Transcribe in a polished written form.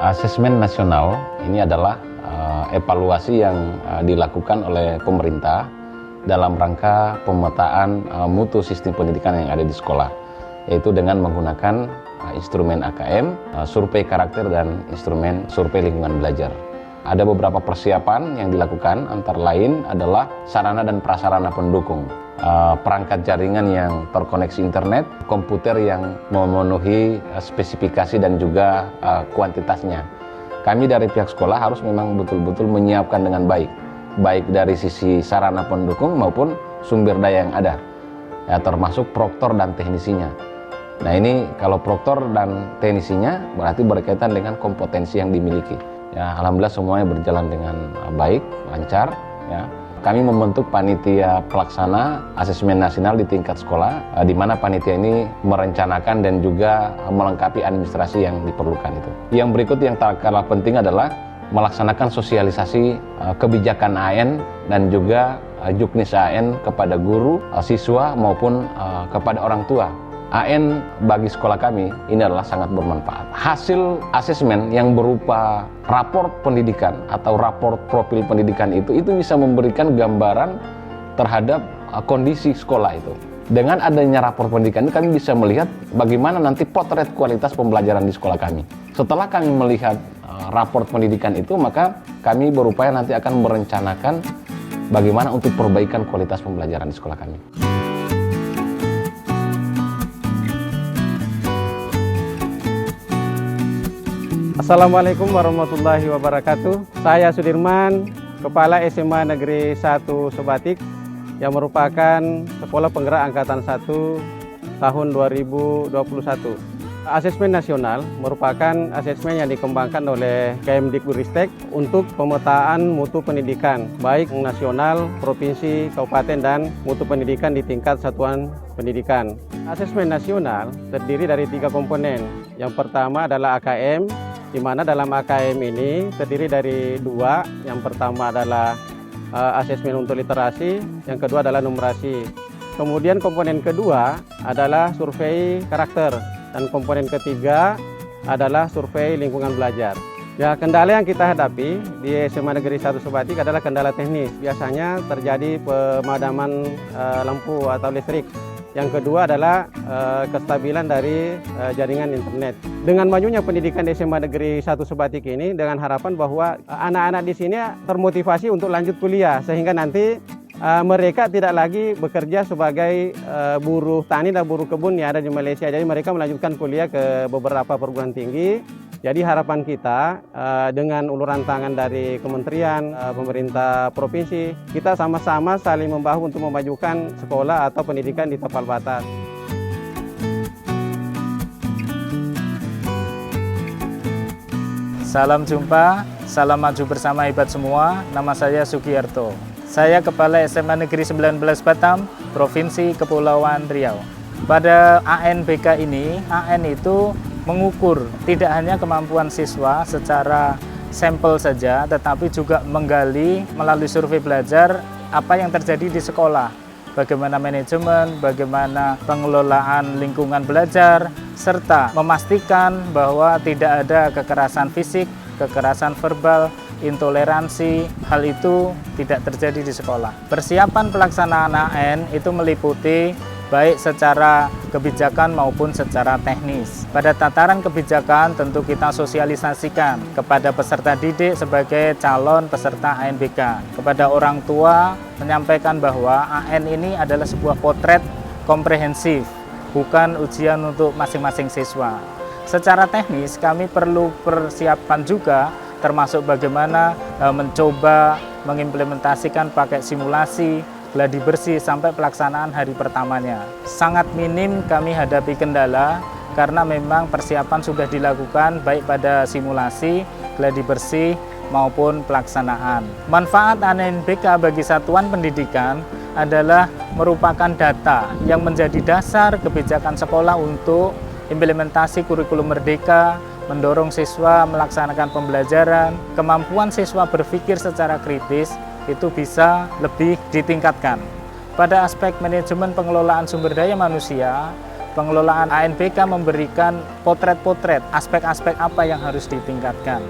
Asesmen nasional ini adalah evaluasi yang dilakukan oleh pemerintah dalam rangka pemetaan mutu sistem pendidikan yang ada di sekolah, yaitu dengan menggunakan instrumen AKM, survei karakter, dan instrumen survei lingkungan belajar. Ada beberapa persiapan yang dilakukan, antara lain adalah sarana dan prasarana pendukung, perangkat jaringan yang terkoneksi internet, komputer yang memenuhi spesifikasi dan juga kuantitasnya. Kami dari pihak sekolah harus memang betul-betul menyiapkan dengan baik dari sisi sarana pendukung maupun sumber daya yang ada, ya, termasuk proktor dan teknisinya. Nah, ini kalau proktor dan teknisinya berarti berkaitan dengan kompetensi yang dimiliki. Ya, alhamdulillah semuanya berjalan dengan baik, lancar, ya. Kami membentuk panitia pelaksana asesmen nasional di tingkat sekolah, di mana panitia ini merencanakan dan juga melengkapi administrasi yang diperlukan itu. Yang berikut yang tak kalah penting adalah melaksanakan sosialisasi kebijakan AN dan juga juknis AN kepada guru, siswa maupun kepada orang tua. AN bagi sekolah kami ini adalah sangat bermanfaat. Hasil asesmen yang berupa raport pendidikan atau raport profil pendidikan itu bisa memberikan gambaran terhadap kondisi sekolah itu. Dengan adanya raport pendidikan ini kami bisa melihat bagaimana nanti potret kualitas pembelajaran di sekolah kami. Setelah kami melihat raport pendidikan itu, maka kami berupaya nanti akan merencanakan bagaimana untuk perbaikan kualitas pembelajaran di sekolah kami. Assalamualaikum warahmatullahi wabarakatuh. Saya Sudirman, Kepala SMA Negeri 1 Sebatik, yang merupakan Sekolah Penggerak Angkatan 1 tahun 2021. Asesmen nasional merupakan asesmen yang dikembangkan oleh Kemdikbudristek untuk pemetaan mutu pendidikan, baik nasional, provinsi, kabupaten, dan mutu pendidikan di tingkat satuan pendidikan. Asesmen nasional terdiri dari 3 komponen. Yang pertama adalah AKM, di mana dalam AKM ini terdiri dari 2. Yang pertama adalah asesmen untuk literasi, yang kedua adalah numerasi. Kemudian komponen kedua adalah survei karakter, dan komponen ketiga adalah survei lingkungan belajar. Ya, kendala yang kita hadapi di SMA Negeri 1 Sebatik adalah kendala teknis. Biasanya terjadi pemadaman lampu atau listrik. Yang kedua adalah kestabilan dari jaringan internet. Dengan majunya pendidikan di SMA Negeri 1 Sebatik ini, dengan harapan bahwa anak-anak di sini termotivasi untuk lanjut kuliah, sehingga nanti mereka tidak lagi bekerja sebagai buruh tani dan buruh kebun yang ada di Malaysia. Jadi mereka melanjutkan kuliah ke beberapa perguruan tinggi. Jadi harapan kita dengan uluran tangan dari kementerian, pemerintah provinsi, kita sama-sama saling membahu untuk memajukan sekolah atau pendidikan di Tapal Batas. Salam jumpa, salam maju bersama hebat semua. Nama saya Sugiyarto. Saya Kepala SMA Negeri 19 Batam, Provinsi Kepulauan Riau. Pada ANBK ini, AN itu mengukur tidak hanya kemampuan siswa secara sampel saja, tetapi juga menggali melalui survei belajar apa yang terjadi di sekolah, bagaimana manajemen, bagaimana pengelolaan lingkungan belajar, serta memastikan bahwa tidak ada kekerasan fisik, kekerasan verbal, intoleransi, hal itu tidak terjadi di sekolah. Persiapan pelaksanaan AN itu meliputi baik secara kebijakan maupun secara teknis. Pada tataran kebijakan tentu kita sosialisasikan kepada peserta didik sebagai calon peserta ANBK. Kepada orang tua menyampaikan bahwa AN ini adalah sebuah potret komprehensif, bukan ujian untuk masing-masing siswa. Secara teknis kami perlu persiapan juga, termasuk bagaimana mencoba mengimplementasikan pakai simulasi, gladi bersih sampai pelaksanaan hari pertamanya. Sangat minim kami hadapi kendala karena memang persiapan sudah dilakukan baik pada simulasi, gladi bersih maupun pelaksanaan. Manfaat ANBK bagi satuan pendidikan adalah merupakan data yang menjadi dasar kebijakan sekolah untuk implementasi kurikulum merdeka, mendorong siswa melaksanakan pembelajaran, kemampuan siswa berpikir secara kritis itu bisa lebih ditingkatkan. Pada aspek manajemen pengelolaan sumber daya manusia, Pengelolaan ANBK memberikan potret-potret aspek-aspek apa yang harus ditingkatkan.